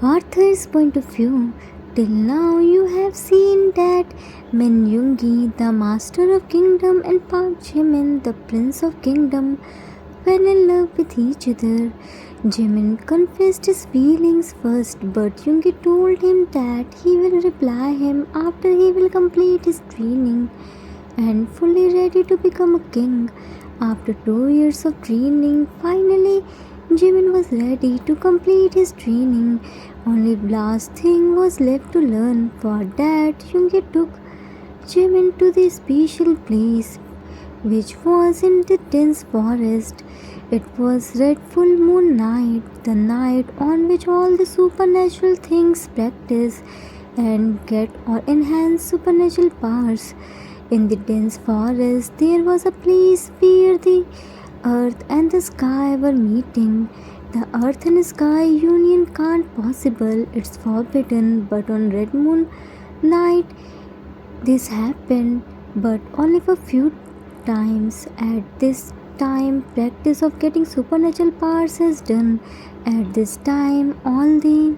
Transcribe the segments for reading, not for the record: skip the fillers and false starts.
Arthur's point of view. Till now you have seen that Yoongi, the master of kingdom, and Park Jimin, the prince of kingdom, fell in love with each other. Jimin confessed his feelings first, but Yoongi told him that he will reply him after he will complete his training and fully ready to become a king. After 2 years of training, finally Jimin was ready to complete his training. Only last thing was left to learn. For that, Yoongi took Jimin to the special place, which was in the dense forest. It was Red Full Moon Night, the night on which all the supernatural things practice and get or enhance supernatural powers. In the dense forest, there was a place where the earth and the sky were meeting. The earth and sky union can't possible, it's forbidden, but on Red Moon Night this happened, but only for few times. At this time, practice of getting supernatural powers is done. At this time, all the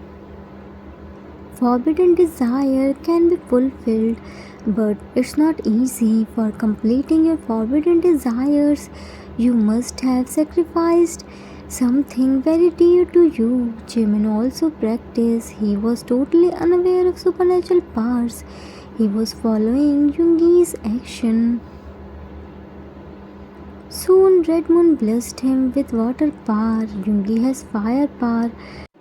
forbidden desire can be fulfilled, but it's not easy. For completing your forbidden desires, you must have sacrificed something very dear to you. Jimin also practiced. He was totally unaware of supernatural powers. He was following Yoongi's action. Soon Red Moon blessed him with water power. Yoongi has fire power.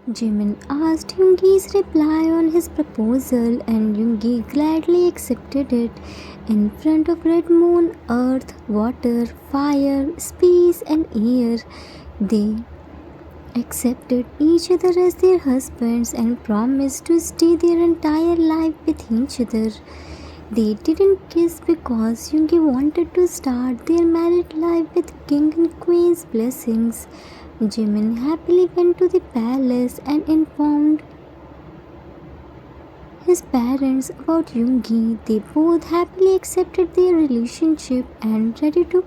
Jimin asked Yoongi's reply on his proposal and Yoongi gladly accepted it. In front of Red Moon, earth, water, fire, space and air, they accepted each other as their husbands and promised to stay their entire life with each other. They didn't kiss because Yoongi wanted to start their married life with king and queen's blessings. Jimin happily went to the palace and informed his parents about Yoongi. They both happily accepted their relationship and ready to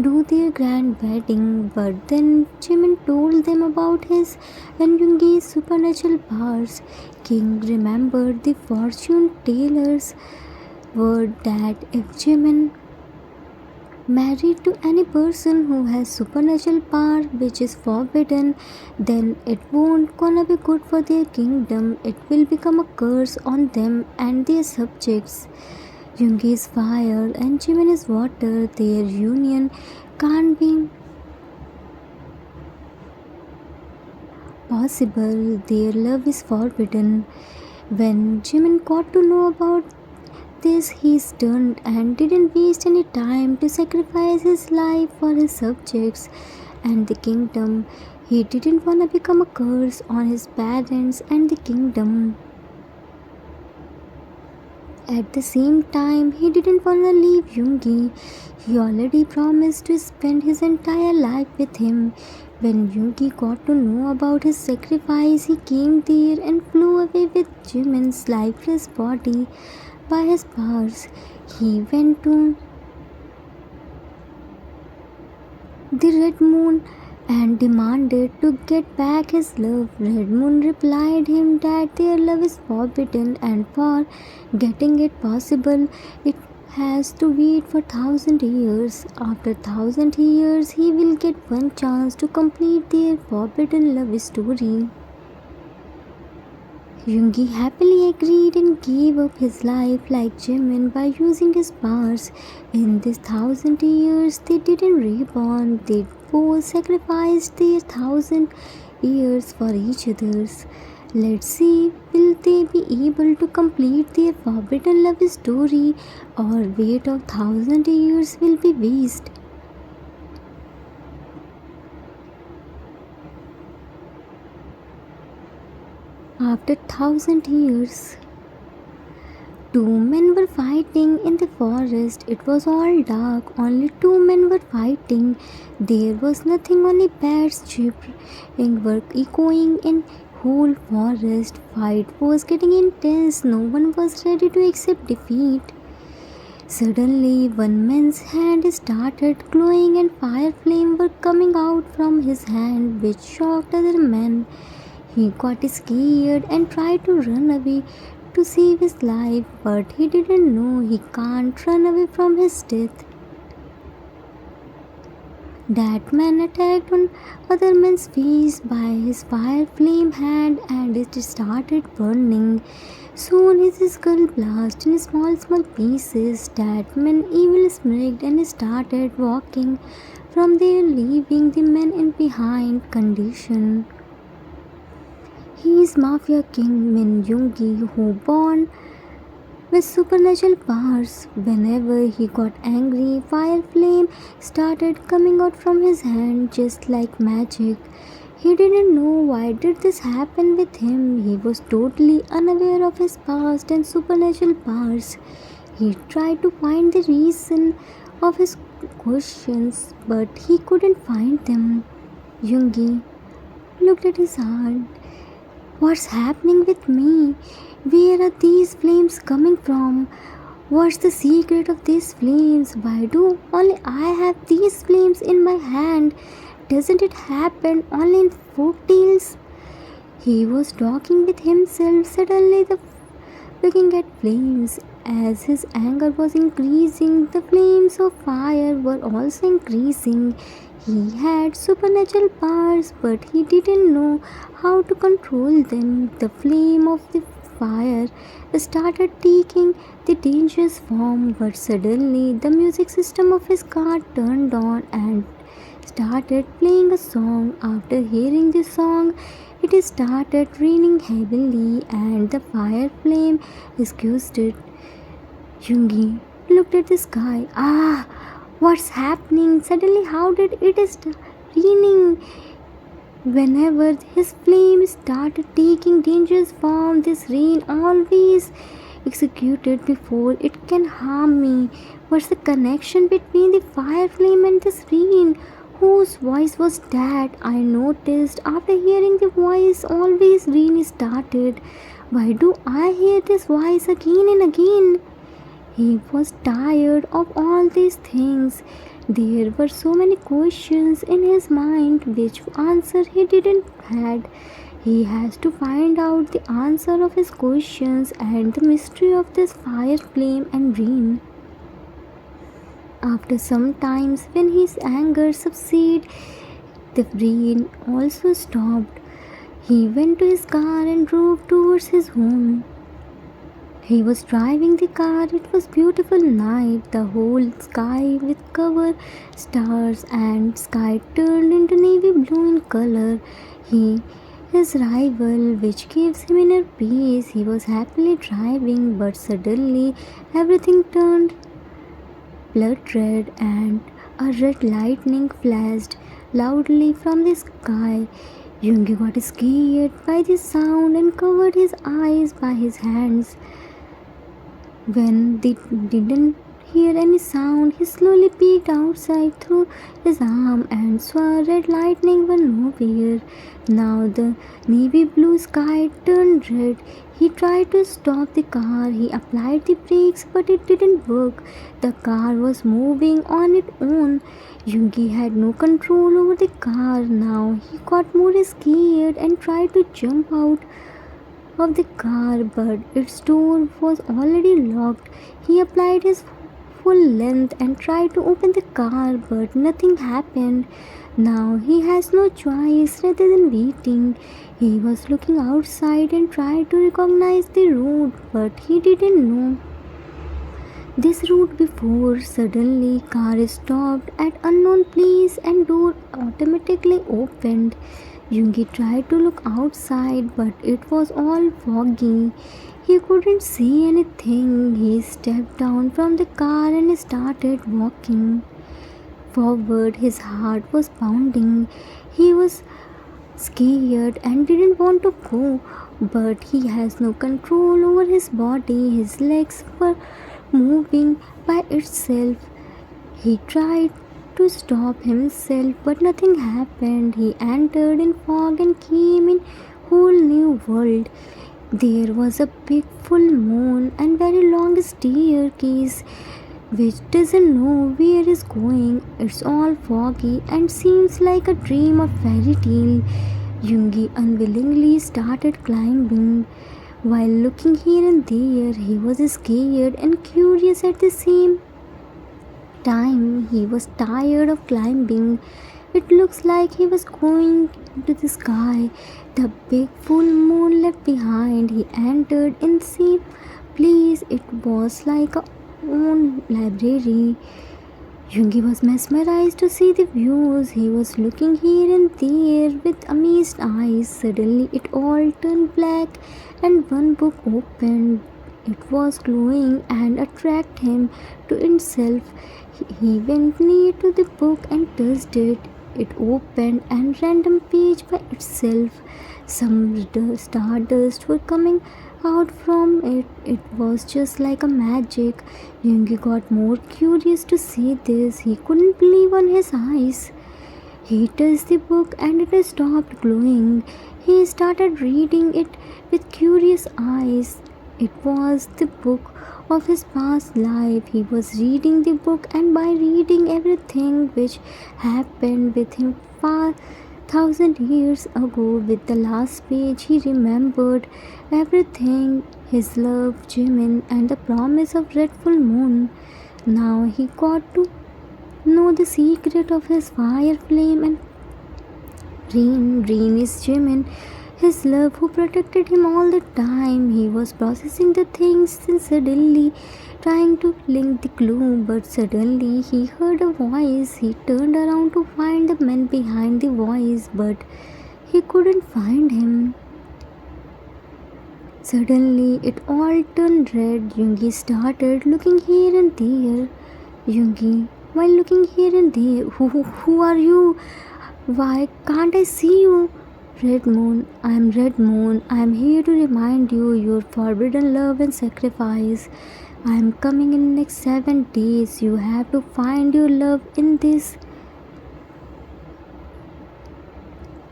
do their grand wedding. But then Jimin told them about his and Yoongi's supernatural powers. King remembered the fortune teller's word that if Jimin married to any person who has supernatural power which is forbidden, then it won't gonna be good for their kingdom. It will become a curse on them and their subjects. Yoongi is fire and Jimin is water. Their union can't be possible. Their love is forbidden. When Jimin got to know about this, he stunned and didn't waste any time to sacrifice his life for his subjects and the kingdom. He didn't want to become a curse on his parents and the kingdom. At the same time, he didn't want to leave Yoongi. He already promised to spend his entire life with him. When Yoongi got to know about his sacrifice, he came there and flew away with Jimin's lifeless body. By his powers, he went to the Red Moon and demanded to get back his love. Red Moon replied him that their love is forbidden and for getting it possible, it has to wait for 1,000 years. After 1,000 years, he will get one chance to complete their forbidden love story. Yoongi happily agreed and gave up his life like Jimin by using his powers. In this 1,000 years, they didn't reborn. They both sacrificed their 1,000 years for each other's. Let's see, will they be able to complete their forbidden love story or wait of 1,000 years will be waste? After 1,000 years, two men were fighting in the forest. It was all dark. Only two men were fighting. There was nothing, only bats chirping were echoing in whole forest. Fight was getting intense. No one was ready to accept defeat. Suddenly, one man's hand started glowing and fire flames were coming out from his hand, which shocked other men. He got scared and tried to run away to save his life, but he didn't know he can't run away from his death. That man attacked on other man's face by his fire flame hand and it started burning. Soon his skull blasted in small pieces. That man evil smirked and started walking from there, leaving the men in behind condition. He is Mafia King Min Yoongi, who born with supernatural powers. Whenever he got angry, fire flame started coming out from his hand just like magic. He didn't know why did this happen with him. He was totally unaware of his past and supernatural powers. He tried to find the reason of his questions, but he couldn't find them. Yoongi looked at his heart. What's happening with me? Where are these flames coming from? What's the secret of these flames? Why do only I have these flames in my hand? Doesn't it happen only in folk tales? He was talking with himself. Suddenly, looking at flames. As his anger was increasing, the flames of fire were also increasing. He had supernatural powers, but he didn't know how to control them. The flame of the fire started taking the dangerous form, but suddenly the music system of his car turned on and started playing a song. After hearing the song, it started raining heavily and the fire flame extinguished. Yoongi looked at the sky. What's happening? Suddenly, how did it start raining? Whenever his flame started taking dangerous form, this rain always executed before it can harm me. What's the connection between the fire flame and this rain? Whose voice was that? I noticed after hearing the voice, always rain started. Why do I hear this voice again and again? He was tired of all these things. There were so many questions in his mind which answer he didn't had. He has to find out the answer of his questions and the mystery of this fire flame and rain. After some times, when his anger subsided, the rain also stopped. He went to his car and drove towards his home. He was driving the car. It was beautiful night. The whole sky with cover stars and sky turned into navy blue in color. His rival, which gives him inner peace. He was happily driving, but suddenly everything turned blood red and a red lightning flashed loudly from the sky. Yoongi got scared by the sound and covered his eyes by his hands. When they didn't hear any sound, he slowly peeked outside through his arm and saw red lightning were nowhere. Now the navy blue sky turned red. He tried to stop the car. He applied the brakes, but it didn't work. The car was moving on its own. Yoongi had no control over the car. Now he got more scared and tried to jump out of the car, but its door was already locked. He applied his full length and tried to open the car, but nothing happened. Now he has no choice rather than waiting. He was looking outside and tried to recognize the road, but he didn't know this route before. Suddenly, car stopped at unknown place and door automatically opened. Yoongi tried to look outside, but it was all foggy. He couldn't see anything. He stepped down from the car and started walking forward. His heart was pounding. He was scared and didn't want to go, but he has no control over his body. His legs were moving by itself. He tried to stop himself, but nothing happened. He entered in fog and came in whole new world. There was a big full moon and very long staircase which doesn't know where is going. It's all foggy and seems like a dream or fairy tale. Yoongi unwillingly started climbing. While looking here and there, he was scared and curious at the same time. He was tired of climbing. It looks like he was going to the sky. The big full moon left behind. He entered in the same place. It was like a own library. Yoongi was mesmerized to see the views. He was looking here and there with amazed eyes. Suddenly it all turned black and one book opened. It was glowing and attracted him to itself. He went near to the book and touched it. It opened and random page by itself. Some stardust were coming out from it. It was just like a magic. Yoongi got more curious to see this. He couldn't believe on his eyes. He touched the book and it stopped glowing. He started reading it with curious eyes. It was the book of his past life. He was reading the book, and by reading everything which happened with him 1,000 years ago, with the last page he remembered everything: his love, Jimin, and the promise of red full moon. Now he got to know the secret of his fire flame and rain. Rain is Jimin, his love who protected him all the time. He was processing the things and suddenly trying to link the clue, but suddenly he heard a voice. He turned around to find the man behind the voice, but he couldn't find him. Suddenly it all turned red. Yoongi started looking here and there. Yoongi, while looking here and there, who are you? Why can't I see you? Red Moon, I am Red Moon. I am here to remind you your forbidden love and sacrifice. I am coming in next 7 days. You have to find your love in this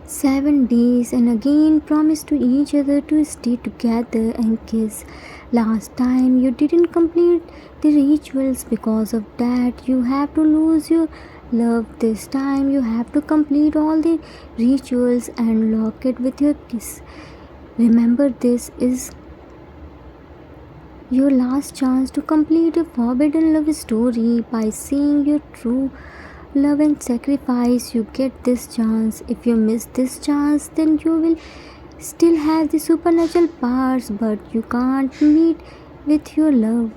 7 days and again promise to each other to stay together and kiss. Last time you didn't complete the rituals, because of that you have to lose your love. This time you have to complete all the rituals and lock it with your kiss. Remember, this is your last chance to complete a forbidden love story. By seeing your true love and sacrifice, you get this chance. If you miss this chance, then you will still have the supernatural powers, but you can't meet with your love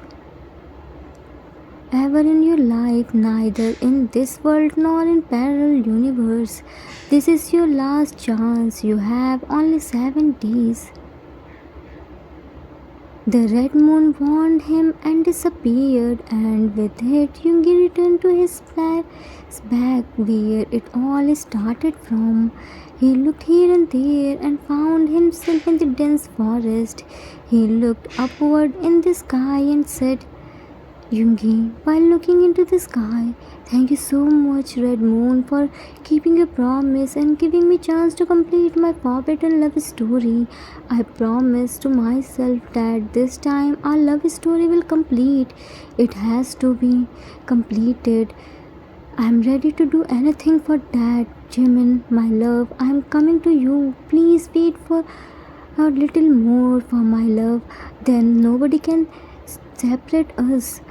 ever in your life, neither in this world nor in parallel universe. This is your last chance. You have only 7 days. The red moon warned him and disappeared, and with it Yoongi returned to his flashback where it all started from. He looked here and there and found himself in the dense forest. He looked upward in the sky and said, Yoongi, while looking into the sky, thank you so much, Red Moon, for keeping your promise and giving me chance to complete my forbidden love story. I promise to myself that this time our love story will complete. It has to be completed. I am ready to do anything for that. Jimin, my love, I am coming to you. Please wait for a little more for my love. Then nobody can separate us.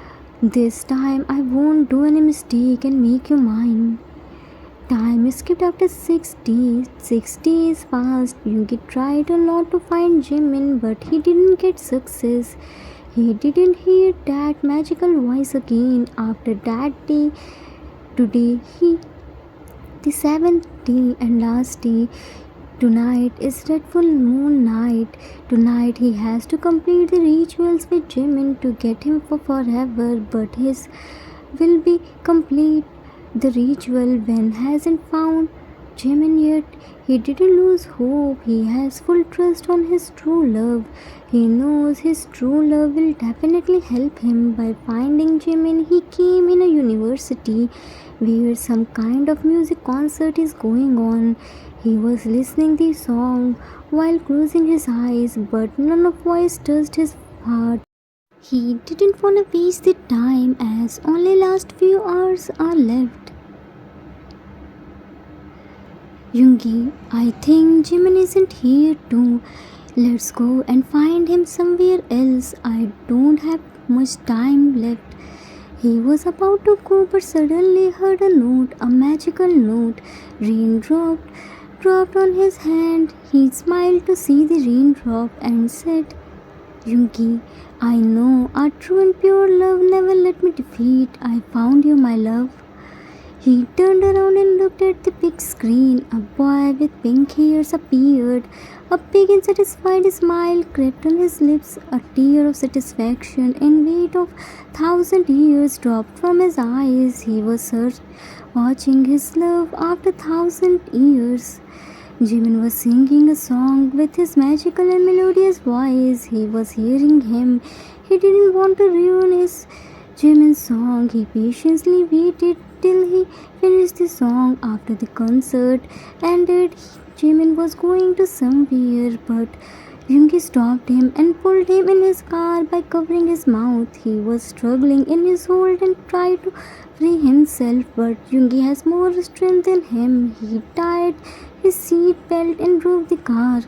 This time I won't do any mistake and make you mine. Time skipped after 6 days. 6 days passed. Yoongi tried a lot to find Jimin, but he didn't get success. He didn't hear that magical voice again. After that day, today the 7th day and last day. Tonight is Red Full Moon night. Tonight he has to complete the rituals with Jimin to get him for forever, but his will be complete the ritual when hasn't found Jimin yet. He didn't lose hope. He has full trust on his true love. He knows his true love will definitely help him. By finding Jimin, he came in a university where some kind of music concert is going on. He was listening the song while closing his eyes, but none of voice touched his heart. He didn't want to waste the time as only last few hours are left. Yoongi, I think Jimin isn't here too. Let's go and find him somewhere else. I don't have much time left. He was about to go but suddenly heard a note, a magical note. Rain dropped on his hand. He smiled to see the raindrop and said, Yoongi, I know our true and pure love never let me defeat. I found you, my love. He turned around and looked at the big screen. A boy with pink hairs appeared. A big and satisfied smile crept on his lips. A tear of satisfaction and weight of 1,000 years dropped from his eyes. He was watching his love after 1,000 years. Jimin was singing a song with his magical and melodious voice. He was hearing him. He didn't want to ruin his Jimin's song. He patiently waited till he finished the song. After the concert ended, Jimin was going to somewhere, but Yoongi stopped him and pulled him in his car by covering his mouth. He was struggling in his hold and tried to free himself, but Yoongi has more strength than him. He tied his seat belt and drove the car.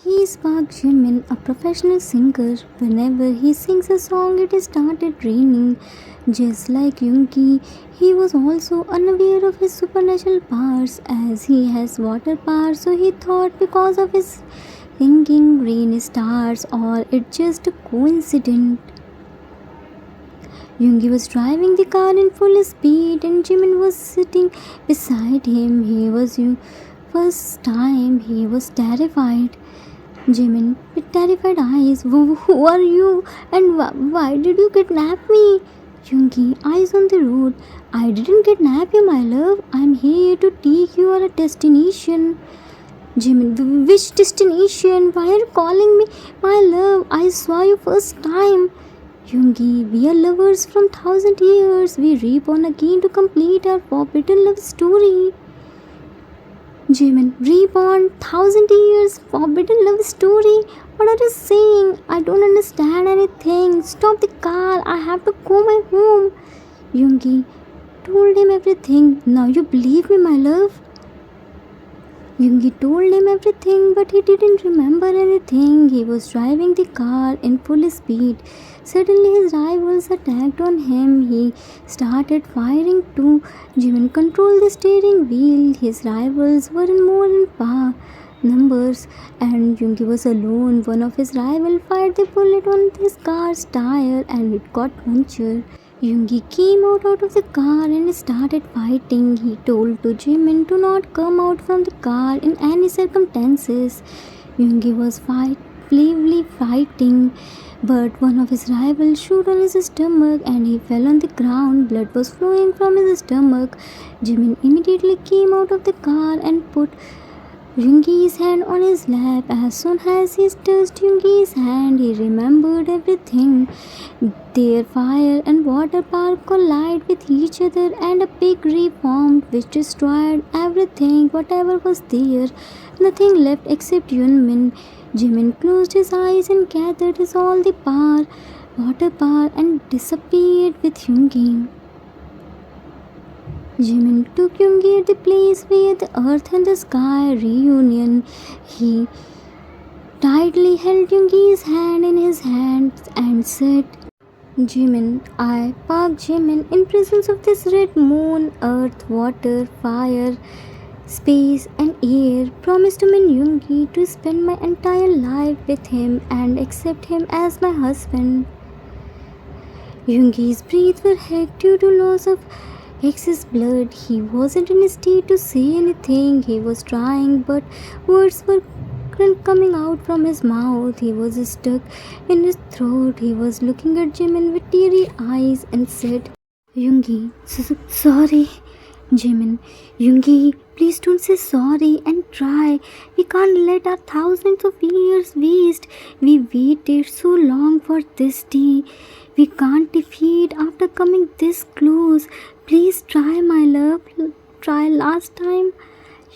He is Park Jimin, a professional singer. Whenever he sings a song, it started raining. Just like Yoongi, he was also unaware of his supernatural powers, as he has water power, so he thought because of his singing rain starts or it's just a coincidence. Yoongi was driving the car in full speed and Jimin was sitting beside him. First time he was terrified. Jimin, with terrified eyes, who are you and why did you kidnap me? Yoongi, eyes on the road. I didn't kidnap you, my love. I'm here to take you to a destination. Jimin, which destination? Why are you calling me my love? I saw you first time. Yoongi, we are lovers from 1,000 years. We reborn again to complete our forbidden love story. Jimin, reborn, 1,000 years, forbidden love story. What are you saying? I don't understand anything. Stop the car. I have to go my home. Yoongi told him everything. Now you believe me, my love. Yoongi told him everything, but he didn't remember anything. He was driving the car in full speed. Suddenly his rivals attacked on him. He started firing too. Jimin controlled the steering wheel. His rivals were more in numbers and Yoongi was alone. One of his rivals fired the bullet on his car's tire and it got punctured. Yoongi came out of the car and started fighting. He told to Jimin to not come out from the car in any circumstances. Yoongi was bravely fighting, but one of his rivals shot on his stomach and he fell on the ground. Blood was flowing from his stomach. Jimin immediately came out of the car and put Yoongi's hand on his lap. As soon as he touched Yoongi's hand, he remembered everything. Their fire and water power collided with each other and a big rip formed which destroyed everything, whatever was there. Nothing left except Yoonmin. Jimin closed his eyes and gathered his all the power, water power and disappeared with Yoongi. Jimin took Yoongi at the place where the earth and the sky reunion. He tightly held Yoongi's hand in his hands and said, Jimin, I, Park Jimin, in presence of this red moon, earth, water, fire, space and air, promise to Min Yoongi to spend my entire life with him and accept him as my husband. Yoongi's breath were held due to loss of excess blood. He wasn't in a state to say anything. He was trying, but words were coming out from his mouth. He was stuck in his throat. He was looking at Jimin with teary eyes and said, Yoongi, sorry. Jimin, Yoongi, please don't say sorry and try. We can't let our thousands of years waste. We waited so long for this day. We can't defeat after coming this close. Please try, my love. Try last time.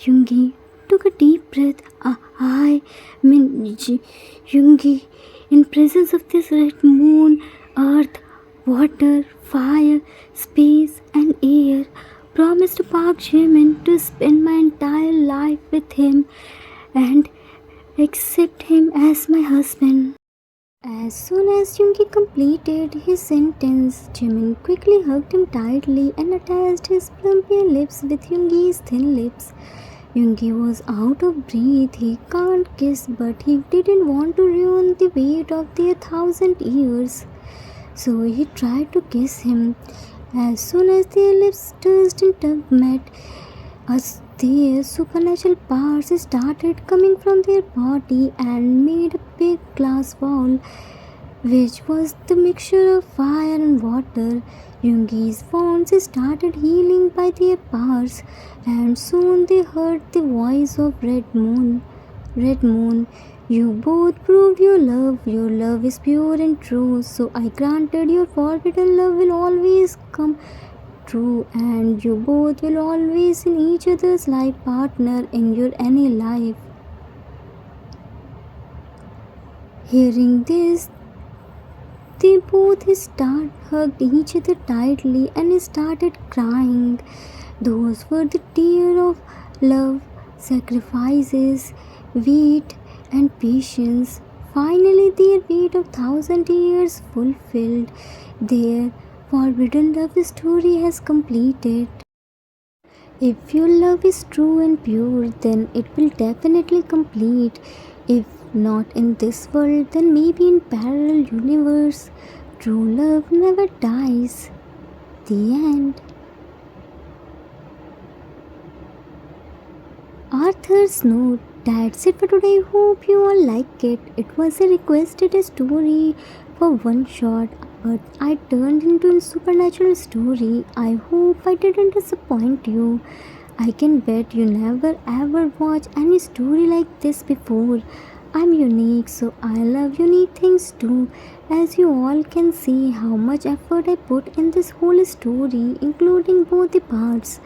Yoongi took a deep breath. I mean, Yoongi, in presence of this red moon, earth, water, fire, space and air, promised Park Jimin to spend my entire life with him and accept him as my husband. As soon as Yoongi completed his sentence, Jimin quickly hugged him tightly and attached his plumpier lips with Yoongi's thin lips. Yoongi was out of breath. He can't kiss, but he didn't want to ruin the weight of their 1,000 years. So he tried to kiss him. As soon as their lips touched and tongue met, as their supernatural powers started coming from their body and made a big glass wall, which was the mixture of fire and water. Yoongi's wounds started healing by their powers, and soon they heard the voice of Red Moon. Red Moon, you both proved your love. Your love is pure and true, so I granted your forbidden love will always come true, and you both will always in each other's life partner in your any life. Hearing this, they both hugged each other tightly and started crying. Those were the tears of love, sacrifices, wait, and patience. Finally, their wait of 1,000 years fulfilled. Their forbidden love story has completed. If your love is true and pure, then it will definitely complete. If not in this world, then maybe in parallel universe. True love never dies. The end. Author's note. That's it for today. Hope you all like it. It was a requested story for one shot, but I turned into a supernatural story. I hope I didn't disappoint you. I can bet you never ever watched any story like this before. I'm unique, so I love unique things too. As you all can see how much effort I put in this whole story, including both the parts.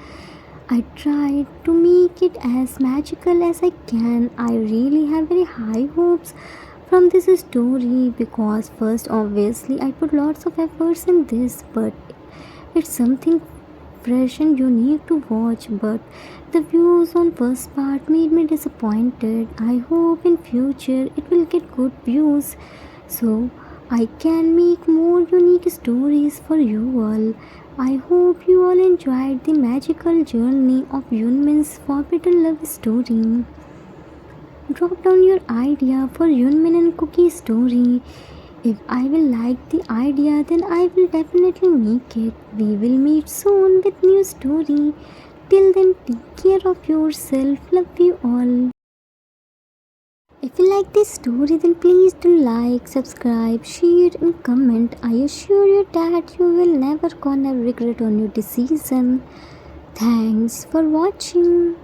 I tried to make it as magical as I can. I really have very high hopes from this story because first obviously I put lots of efforts in this, but it's something fresh and unique to watch, but the views on first part made me disappointed. I hope in future it will get good views so I can make more unique stories for you all. I hope you all enjoyed the magical journey of Yoonmin's forbidden love story. Drop down your idea for Yoonmin and Cookie story. If I will like the idea, then I will definitely make it. We will meet soon with new story. Till then, take care of yourself. Love you all. If you like this story, then please do like, subscribe, share and comment. I assure you that you will never gonna regret on your decision. Thanks for watching.